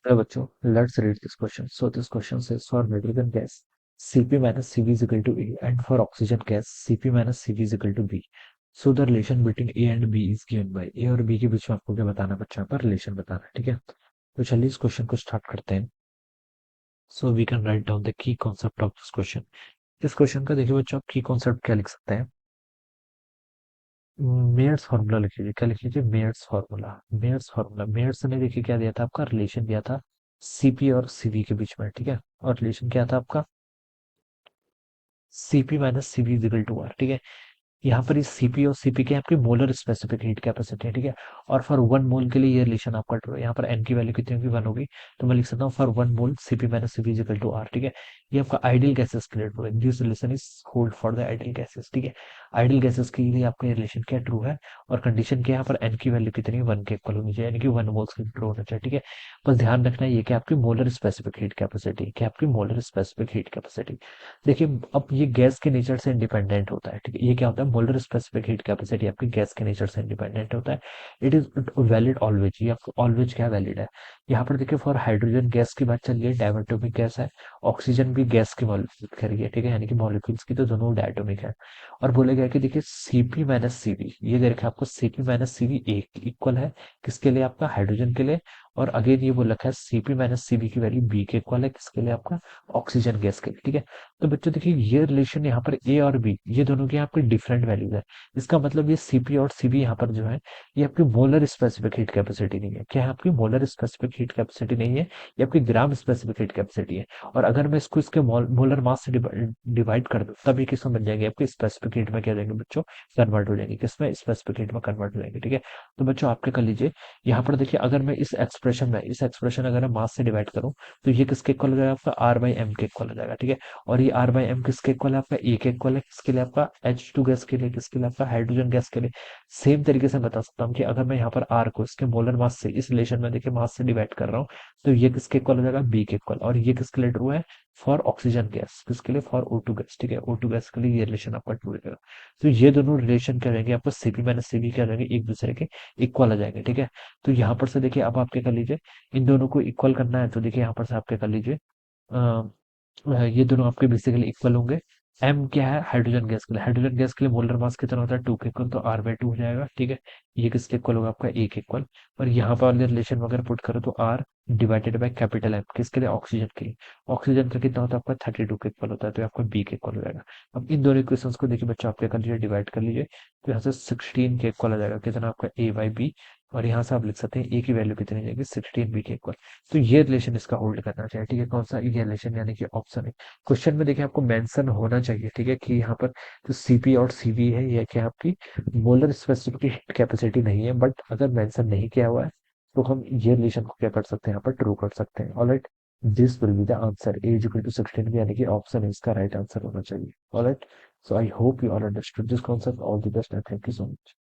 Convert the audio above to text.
तो बच्चों, let's read this question. So this question says for nitrogen gas Cp minus Cv is equal to A and for oxygen gas Cp minus Cv is equal to B. So the relation between A and B is given by. A और B के बीच में आपको क्या बताना है बच्चों? यहाँ पर रिलेशन बताना है. ठीक है, तो चलिए इस क्वेश्चन को स्टार्ट करते हैं. So we can write down the key concept of this question. इस क्वेश्चन का देखिए बच्चों, आप की कॉन्सेप्ट क्या लिख सकते हैं? मेयर्स फार्मूला लिख लीजिए. क्या लिख लीजिए? Mayer's formula. Mayer's formula, Mayer's ने देखिए क्या दिया था आपका? रिलेशन दिया था सीपी और सीवी के बीच में. ठीक है, और रिलेशन क्या था आपका? CP minus CV is equal to R. ठीक है, यहाँ पर इस सीपी और सीपी के आपकी मोलर स्पेसिफिक हीट कैपेसिटी है. ठीक है, और फॉर वन मोल के लिए ये रिलेशन आपका ट्रू है. यहाँ पर एन की वैल्यू कितनी होगी? 1 होगी. तो मैं लिख सकता हूँ for one mole CP minus CP is equal to R. ठीक है, ये आपका आइडियल गैसेस के लिए ट्रू है. This relation is hold for the ideal gases. ठीक है, आइडियल गैसेस के लिए आपका ये रिलेशन क्या ट्रू है? और कंडीशन क्या है? यहाँ पर एन की वैल्यू कितनी? 1 के इक्वल होनी चाहिए, यानी कि 1 मोल्स के ट्रू होना चाहिए. ठीक है, बस ध्यान रखना है ये क्या आपकी मोलर स्पेसिफिक हीट कैपेसिटी. क्या आपकी मोलर स्पेसिफिक हीट कैपेसिटी? देखिए, अब ये गैस के नेचर से इंडिपेंडेंट होता है. ठीक है, ये क्या होता है? मोलर स्पेसिफिक हीट कैपेसिटी आपकी गैस के नेचर से इंडिपेंडेंट होता है. It is valid always. ये आपको ऑलवेज क्या वैलिड है? यहाँ पर देखिए, फॉर हाइड्रोजन गैस की बात चल रही है, डायटोमिक गैस है. ऑक्सीजन भी गैस की मॉलिक्यूल करिए. ठीक है, यानी कि मॉलिक्यूल्स की तो दोनों डायटोमिक है. और बोले गया कि देखिए सीपी माइनस सीवी, ये दे रखा है आपको सीपी माइनस सीवी एक इक्वल है किसके लिए? आपका हाइड्रोजन के लिए. और अगेन ये बोल रखा है सीपी माइनस सीवी की वैल्यू बी के इक्वल है किसके लिए? आपका ऑक्सीजन गैस के लिए. ठीक है, तो बच्चों देखिए, ये रिलेशन यहाँ पर ए और बी, ये दोनों की आपकी डिफरेंट वैल्यूज है. इसका मतलब ये सीपी और सीबी यहाँ पर जो है, ये आपकी मोलर स्पेसिफिक हीट कैपेसिटी नहीं है. क्या है? आपकी मोलर स्पेसिफिक हीट कैपेसिटी नहीं है, ये आपकी ग्राम स्पेसिफिक हीट कैपेसिटी है. और अगर मैं इसको इसके मोलर मास से डिवाइड कर दूं, तब ये किसमें बन जाएंगे? आपके स्पेसिफिक हीट में क्या हो जाएंगे बच्चों? कन्वर्ट हो जाएंगे. किसमें? स्पेसिफिक हीट में कन्वर्ट हो जाएंगे. ठीक है, तो बच्चों आप क्या कर लीजिए, यहाँ पर देखिए, अगर मैं इस एक्सप्रेशन अगर मैं मास से डिवाइड करूँ, तो ये किसके इक्वल हो जाएगा? आपका आर बाई एम के इक्वल हो जाएगा. ठीक है, और ये आर बाई एम किसके इक्वल है? आपका ए के इक्वल है किसके लिए? आपका एच टू गैस के लिए. किसके लिए? आपका हाइड्रोजन गैस के लिए. सेम तरीके से बता सकता हूँ कि अगर मैं यहाँ पर आर को इसके मोलर मास से, इस रिलेशन में देखिए मास से डिवाइड कर रहा हूँ, तो ये किसके इक्वल हो जाएगा? बी के इक्वल. और ये किसके लिए ट्रू है? For oxygen gas. किसके लिए? For O two gas. ठीक है, ओ टू गैस के लिए ये रिलेशन आपका ट्रू रहेगा. तो ये दोनों रिलेशन क्या रहेंगे? आपका सीपी माइनस सीबी क्या रहेंगे? एक दूसरे के इक्वल आ जाएंगे. ठीक है, तो यहाँ पर से देखिए, अब आप क्या कर लीजिए, इन दोनों को इक्वल करना है, तो देखिए यहाँ पर से आप क्या कर लीजिए, ये दोनों आपके बेसिकली इक्वल होंगे. एम क्या है? हाइड्रोजन गैस के लिए. हाइड्रोजन गैस के लिए मोलर मास कितना होता है? 2 के इक्वल, तो आर बाई 2 हो जाएगा. ठीक है, ये किसके इक्वल होगा? आपका ए के इक्वल. और यहाँ पर वाले रिलेशन वगैरह पुट करो तो R divided by capital M किसके लिए? ऑक्सीजन के लिए. ऑक्सीजन का कितना होता है? आपका 32 के इक्वल होता है, तो ये आपका बी के इक्वल हो जाएगा. अब इन दोनों इक्वेशंस को देखिए बच्चों, आप क्या कर लीजिए, डिवाइड कर लीजिए, तो यहाँ से 16 के इक्वल आ जाएगा. कितना? आपका ए बाई बी. और यहाँ से आप लिख सकते हैं ए की वैल्यू कितनी जाएगी? 16 बी के इक्वल. तो ये रिलेशन इसका होल्ड करना चाहिए. ठीक है, कौन सा? ये रिलेशन, यानी कि ऑप्शन है. क्वेश्चन में देखिए आपको मेंशन होना चाहिए. ठीक है, कि यहाँ पर जो सीपी और सीवी है, ये क्या आपकी मोलर स्पेसिफिक कैपेसिटी नहीं है. बट अगर मेंशन नहीं किया हुआ है, तो हम ये रिलेशन को क्या कर सकते हैं? यहाँ पर ट्रू कर सकते हैं. Alright, this will be the answer. A is equal to 16, यानी कि ऑप्शन है इसका राइट आंसर होना चाहिए. Alright, so I hope you all understood this concept. All the best and thank you so much.